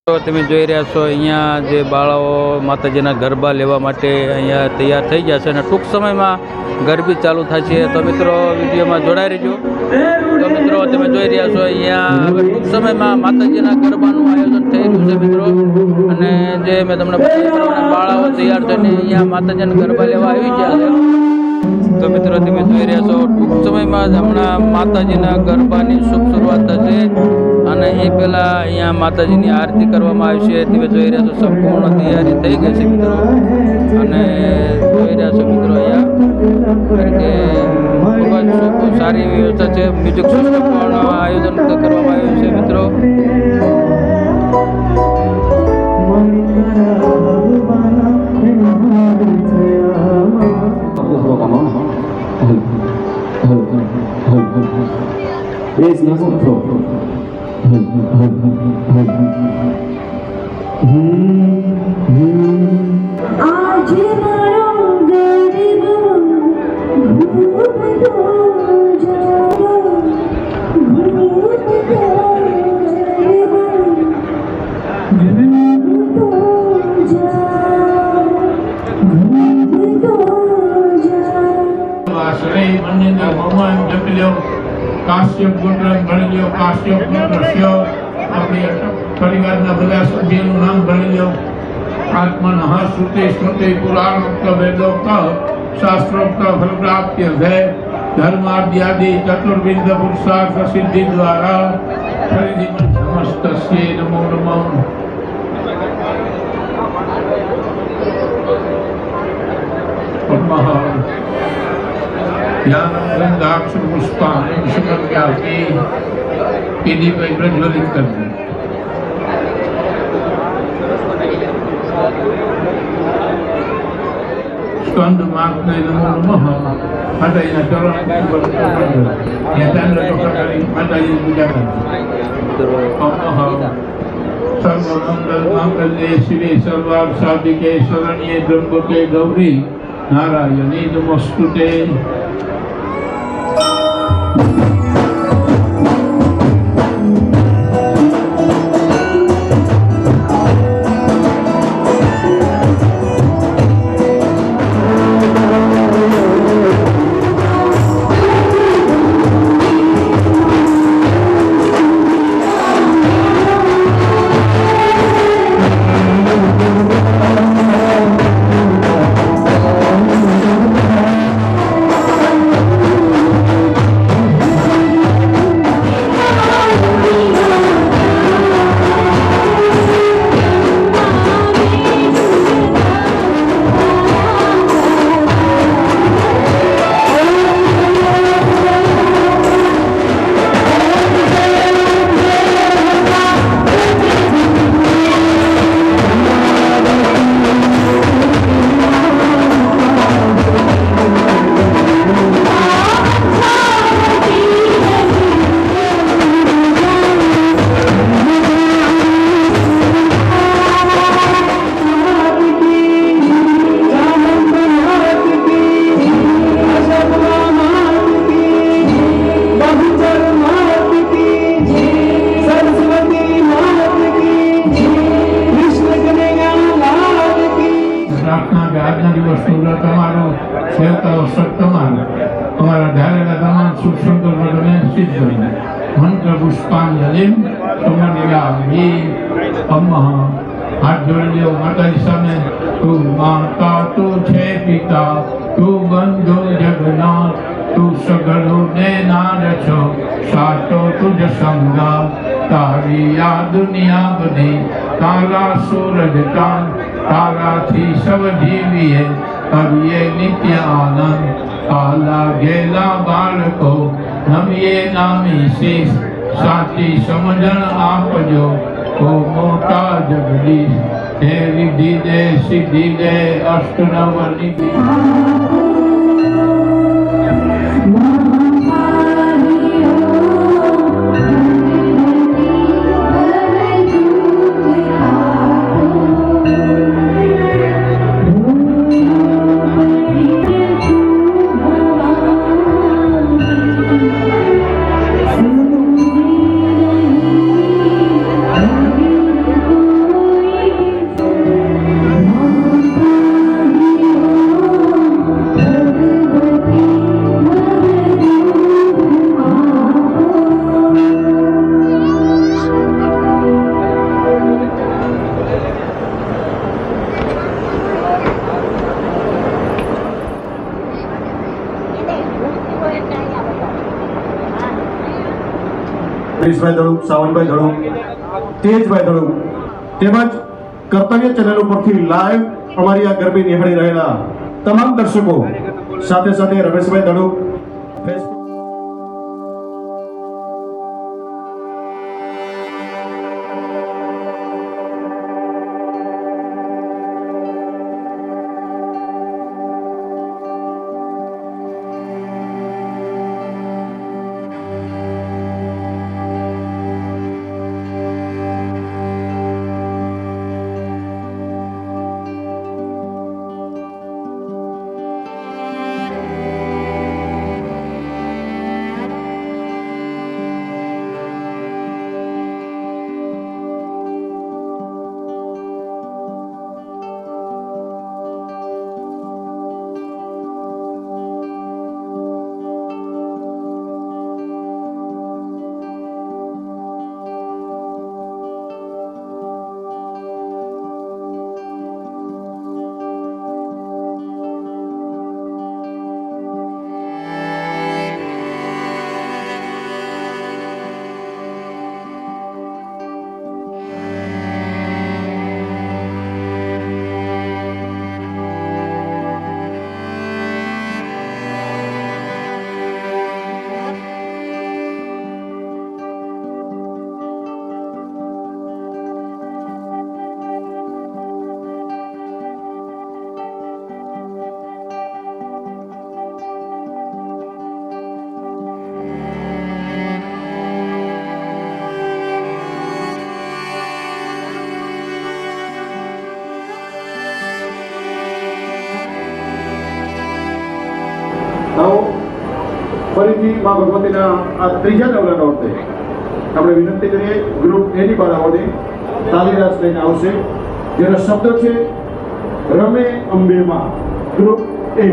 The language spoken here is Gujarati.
તો તમે જોઈ રહ્યા છો અહીંયા જે બાળાઓ માતાજીના ગરબા લેવા માટે અહીંયા તૈયાર થઈ જશે અને ટૂંક સમયમાં ગરબી ચાલુ થશે. તો મિત્રો વિડીયોમાં જોડાઈ રહેજો. તો મિત્રો તમે જોઈ રહ્યા છો અહીંયા હવે ટૂંક સમયમાં માતાજીના ગરબાનું આયોજન થઈ રહ્યું છે મિત્રો. અને જે મેં તમને બતાવ્યું બાળાઓ તૈયાર થઈને અહીંયા માતાજીના ગરબા લેવા આવી ગયા છે. તો મિત્રો તમે જોઈ રહ્યા છો ટૂંક સમયમાં જ હમણાં માતાજીના ગરબાની શુભ શરૂઆત થશે અને એ પહેલાં અહીંયા માતાજીની આરતી કરવામાં આવશે. તમે જોઈ રહ્યા છો સંપૂર્ણ તૈયારી થઈ ગઈ છે મિત્રો. અને જોઈ રહ્યા છો મિત્રો અહીંયા કારણ કે ખૂબ જ સારી વ્યવસ્થા છે. મ્યુઝિક સિસ્ટમ પણ આયોજન કરવામાં આવ્યું છે મિત્રો. It's not pro. आज मारो गरीब घूम दो जाओ घूम दो આશ્રય મન્યંદર ભગવાન જપી લ્યો. કાશ્યપ ગોત્ર ભણી લ્યો. કાશ્યપ ગોત્ર શ્યો આપણી પરિવારના બધા સભ્યોનું નામ ભણી લ્યો. આત્મનઃ શ્રુતિ સ્મૃતિ પુરાણોક્ત વેદોક્ત શાસ્ત્રોક્ત ફલ પ્રાપ્ત્ય ભય ધર્માદ્યાદિ ચતુર્વિધ પુરુષાર્થ સિદ્ધિ દ્વારા ફરીથી નમસ્તસ્યે નમો નમઃ. જ્ઞાનમ ગંધાક્ષ પુષ્પાણિ સુગંધ્યાથી પીધી પર પ્રજ્વલિત કરવું. સ્કંદ માર્ગને નમો નમઃ. માતાજીના ચરણ ઉપર ચાંદ્ર ચોખા કરી માતાજીની પૂજા કરવી. સર્વમંગલ માંગલ્યે શિવે સર્વાર્થ સાધિકે શરણ્યે ત્ર્યંબકે ગૌરી નારાયણી નમસ્તુતે. મંત્ર પુષ્પાંજલિ સમર્પયામિ. હાથ જોડી લ્યો માતાજી સામે. તું માતા તું છે પિતા તું બંધુ જગન્નાથ તું સગળું દેનાર છો સાચો તુજ સંગા. તારી આ દુનિયા બધી તારા સૂરજ ચાંદ તારાથી સૌ જીવીએ કરીએ નિત્ય આનંદ. આલા ગેલા બાળકો નમીએ નામી શીશ સાચી સમજણ આપજો ઓ મોટા જગદીશ. હે વિધિ દે સિદ્ધિ દે અષ્ટ નવ નિધિ. હરીશભાઈ ધડુક, સાવનભાઈ ધડુક, તેજભાઈ ધડુક તેમજ કર્તવ્ય ચેનલ ઉપરથી લાઈવ અમારી આ ગરબી નિહાળી રહેલા તમામ દર્શકો સાથે સાથે રમેશભાઈ ધડુક ફેસબુક ફરીથી મા ભગવતીના આ ત્રીજા નવલા નોરતે આપણે વિનંતી કરીએ ગ્રુપ એની બાળાઓને તાલીરાસ લઈને આવશે જેના શબ્દો છે રમે અંબે માં ગ્રુપ એ